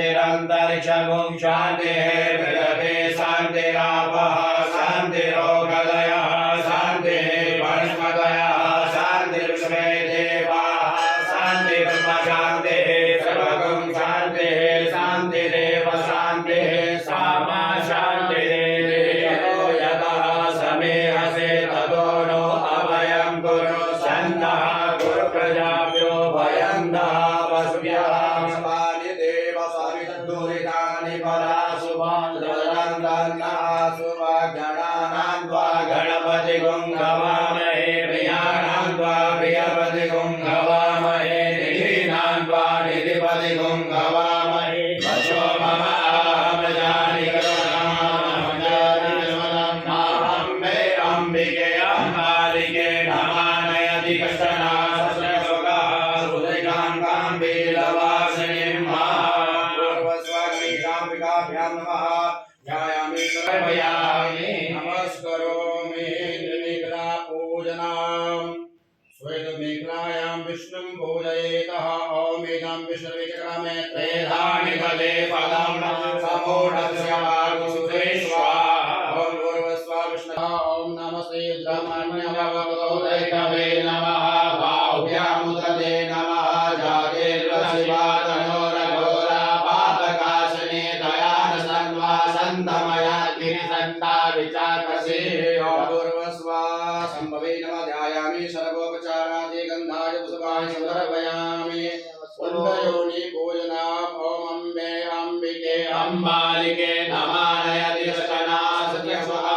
शांतिरंतरिक्षगुं शांतिः पृथिवी शांतिरापः शांतिरोगदयः शांतिः वनस्पतयः शांतिर्विश्वे देवाः शान्तिर्ब्रह्म शान्तिः सर्वगुं शान्तिः शान्तिरेव शान्तिः सामा शान्तिः यतः समेहसे ततो नो अभयं कुरु सन्नः कुरु प्रजाभ्यो भयं दः पशुभ्यः गणपति गुंगवामहे प्रियाणां त्वा प्रियपति गुंगवामहे निधीनां त्वा निधिपति गुंगवामहे वशो मम अहं जानि अहं अम्बिके अम्बालिके नमानयति कश्चन सस्रशोकः हृदयकां काम्बीलवासिनीं महापूर्वस्वगणेशाम्बिकाभ्यां नमः ध्यायामि सर्वयामि नमस्करोमि निर्विघ्ना पूजनाम् श्वेतमेखलायां विष्णुं पूजयेतः ॐ इदं विष्णुविक्रमे त्रेधानि पदे पदं समूढस्य वागुसुरेष्वा ॐ पूर्वस्व विष्णु ॐ नमस्ते ब्रह्मण्यभगवतोदैकवे नमः बाहुभ्यामुदते नमः जागेर्वशिवातनोरघोरा पापकाशने दयान सन्वासन्तमया गिरिसन्ता विचाकसे ॐ पूर्वस्व सम्भवे नमः ध्यायामि सर्वोपचारादि गन्धाय पुष्पाणि समर्पयामि पुण्ययोनि पूजनाम् ॐ अम्बे अम्बिके अम्बालिके नमानयति कश्चन सत्यस्वः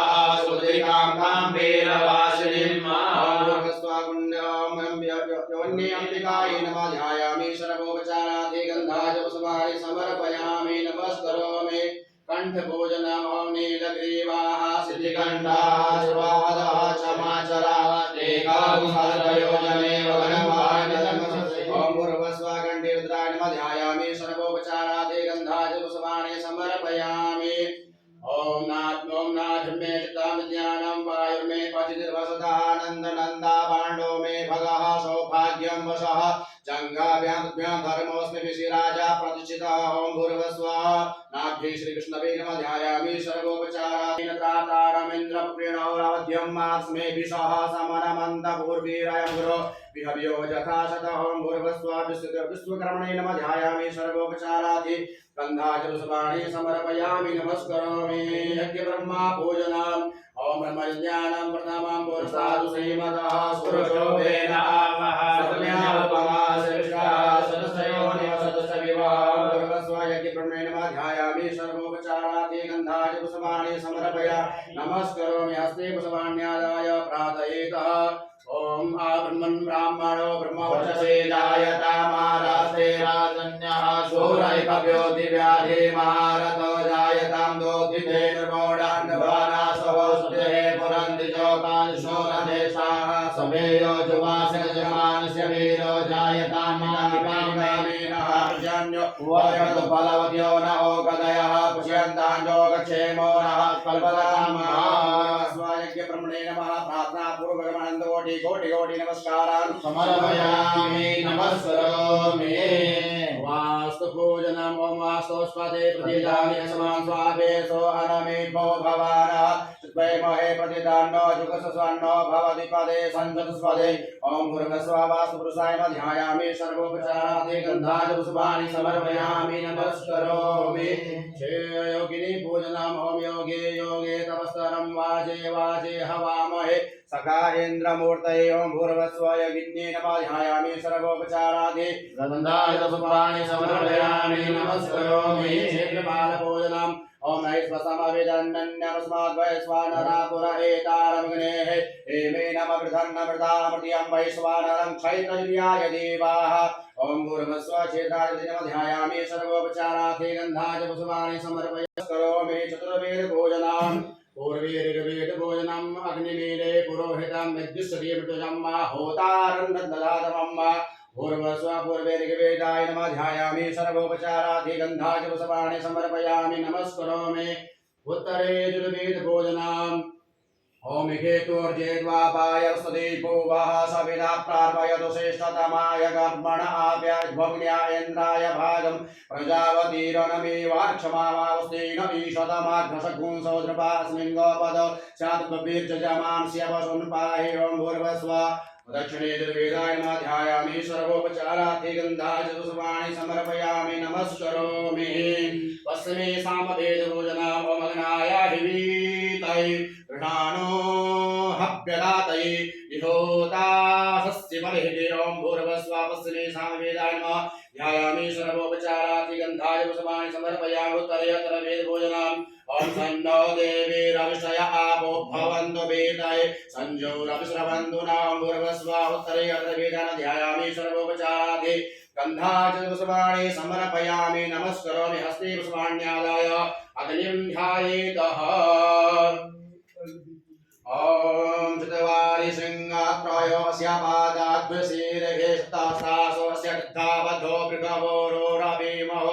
सुदीर्घां काम्बीरवासिनीं पूर्वस्व पुण्ययोनि अम्बिकायै नमः ध्यायामि सर्वोपचारादि गन्धाय पुष्पाणि समर्पयामि नमस्करोमि कंठभोजनम् ॐ नीलग्रीवाः सिद्धिकण्ठाः सुवाहदः क्षमाचराः एकादशयोजने ॐ पूर्वस्व कण्ठे रुद्राय नमः ध्यायामि सर्वोपचारादि गन्धाय पुष्पाणि समर्पयामि ॐ नाथ मे चित्तं विज्ञानं वायुर्मे पचितिर्वसदानन्दनन्दा पाण्डो मे भगः सौभाग्यं वशः जङ्गाभ्यां धर्मोऽस्मि विशिराजा प्रतिष्ठितः ॐ भूर्भुवस्व नाभ्ये श्रीकृष्णवे नमः ध्यायामि सर्वोपचारादीन त्रातारमिन्द्रप्रीणोरवध्यं मास्मे विषः समनमन्तपूर्वीरयं गुरो विहव्यो यथा शतः ॐ भूर्भुवस्व विश्वकर्मणे नमः ध्यायामि सर्वोपचारादि गन्धाय पुष्पाणि समर्पयामि नमस्करोमि यज्ञब्रह्मा पूजनम् ॐ ब्रह्मज्ञानं प्रथमं पुरुषादु श्रीमतः सुरशोभेन आवः सत्म्यावपमा श्रेष्ठः सदस्यो निवसतस्य विवाहं पूर्वस्व यज्ञब्रह्मणे नमः ध्यायामि सर्वोपचारादि गन्धाय पुष्पाणि समर्पया नमस्करोमि हस्ते पुष्पाण्यादाय प्रार्थयेतः ॐ आब्रह्मन् ब्राह्मणो ब्रह्मवचसे जायतामारास्ते राजन्यः शूरैकव्यो दिव्याधि महारथो जायतां दोधिते निर्मोढान्नभानासवो सुधे पुरन्दिजोकांशोरदेशाः सभेयो जुवासजमानस्य वीरो जायतां मानिपामीनः प्रजन्यो वयतु फलवत्यो न ओगदयः पुष्यन्तां योगक्षेमो नः कल्पतामः स्वायज्ञब्रह्मणे नमः प्रार्थना पूर्वकर्मानन्दकोटि कोटि कोटि नमस्कारान् समर्पयामि नमस्करोमि वास्तु पूजनम् ॐ वास्तुस्पते प्रतिजानि समान स्वाभेशो अनमेभो भवानः महे प्रतिदानो जुगसस्वन्नो भवति पदे सञ्जतस्वदे ॐ भूर्भुवस्सुवः वास्तुपुरुषाय नमः ध्यायामि सर्वोपचारादि गन्धानि पुष्पाणि समर्पयामि नमस्करोमि योगिनी पूजनम् ॐ योगे योगे तपस्तरं वाजे वाजे हवामहे सखारेन्द्रमूर्तये ॐ भूर्भुवस्सुवः योगिन्ये नमः ध्यायामि सर्वोपचारादि गन्धानि पुष्पाणि समर्पयामि नमस्करोमि क्षेत्रपालपूजनम् ओम नैस्वसमविदन्नन्यस्माद् वैश्वानरापुरहेतारमग्नेः हेमे नम वृधन्नमृतामृतियं वैश्वानरं क्षैत्रयुर्याय देवाः ओम भूर्भुवस्सुवः क्षेत्रादिति नमः ध्यायामि सर्वोपचारार्थी गन्धानि पुष्पाणि समर्पयामि चतुर्वेदपूजनम् पूर्वेर्वेदपूजनम् अग्निमीले पुरोहितं यज्ञश्रीमृतुजं होतारं ददातमं भूर्भुवस्सुवः पूर्वेर्वेदाय नमः ध्यायामि सर्वोपचारार्थी गन्धानि पुष्पाणि समर्पयामि नमस्करोमि उत्तरे यजुर्वेदपूजनम् ओम हेतुर्जेद्वापाय स्वदीपो वः सविता प्रार्पयतु श्रेष्ठतमाय कर्मण आप्याज्ञा इन्द्राय भागं प्रजावतीरनमेवाक्षमावास्तेन ईशतमाघ्नशगुंसो द्रपास्मिन् गोपदौ स्यात्कबीर्जमांस्यवसुन्पाहि ॐ भूर्भुवस्सुवः दक्षिणे यजुर्वेदाय नमः ध्यायामि सर्वोपचारार्थी गन्धानि पुष्पाणि समर्पयामि नमस्करोमि पश्चिमे सामवेदपूजनम् ॐ अग्नाय हिवीतये कृष्णानो हव्यदातये इहोतासस्य बलिः ॐ भूर्भुवस्सुवः पश्चिमे सामवेदाय नमः ध्यायामि सर्वोपचारार्थी गन्धानि पुष्पाणि समर्पयामि उत्तरे अथर्ववेदपूजनम् ओम सन्नो देवीरविषय आपो भवन्तु वेदये संजोरविश्रवन्तु नाम भूर्भुवस्सुवः उत्तरे अथर्ववेदान ध्यायामि सर्वोपचारादि गन्धानि पुष्पाणि समर्पयामि नमस्करोमि हस्ते पुष्पाण्यादाय अग्निं ध्यायेतः ओम चत्वारि सिंहात्रयोऽस्य पादाद्वशीर्घेस्तस्तासोऽस्य धावधो मृगवो रोरवीमहो